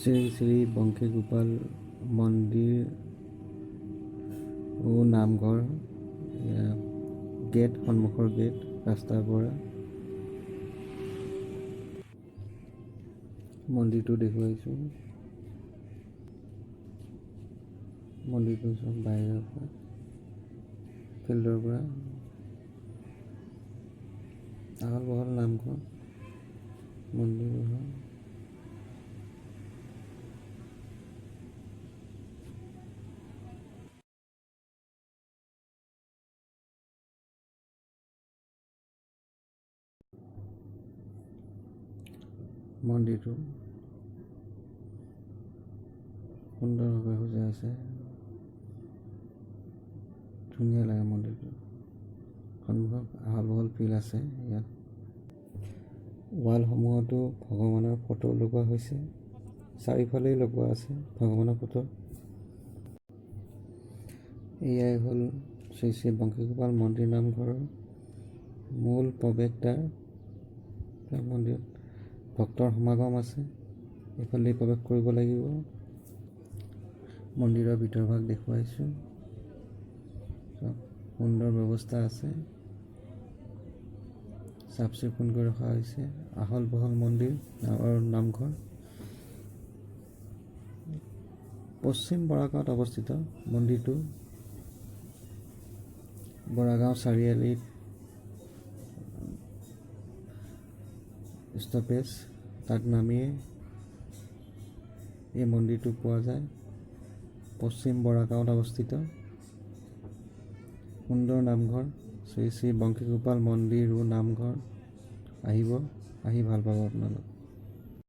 শ্ৰী শ্ৰী বংশীগোপাল মন্দিৰ ও নামঘৰ। গেট, সন্মুখৰ গেট, ৰাস্তাৰ পৰা মন্দিৰটো দেখুৱাইছোঁ। মন্দিৰটো চব বাহিৰৰ পৰা, ফিল্ডৰ পৰা আহল বহল নামঘৰ মন্দিৰ হয়। মন্দিৰটো সুন্দৰভাৱে সজাই আছে, ধুনীয়া লাগে মন্দিৰটো। সন্মুখত আহল বহল ফিল্ড আছে। ইয়াত ৱালসমূহতো ভগৱানৰ ফটো লগোৱা হৈছে, চাৰিওফালেই লগোৱা আছে ভগৱানৰ ফটো। এয়াই হ'ল শ্ৰী শ্ৰী বংশীগোপাল মন্দিৰ নামঘৰৰ মূল প্ৰৱেশদ্বাৰ। মন্দিৰত ভক্তৰ সমাগম আছে, এইফালে প্ৰৱেশ কৰিব লাগিব। মন্দিৰৰ ভিতৰভাগ দেখুৱাইছোঁ, চব সুন্দৰ ব্যৱস্থা আছে, চাফ চিকুণ কৰি ৰখা হৈছে। আহল বহল মন্দিৰ আৰু নামঘৰ পশ্চিম বৰাগাঁৱত অৱস্থিত। মন্দিৰটো বৰাগাঁও চাৰিআলিত ষ্টপেজ, তাত নামিয়ে এই মন্দিৰটো পোৱা যায়। পশ্চিম বৰাগাঁৱত অৱস্থিত সুন্দৰ নামঘৰ, শ্ৰী শ্ৰী বংশীগোপাল মন্দিৰ ও নামঘৰ। আহিব, আহি ভাল পাব আপোনালোক।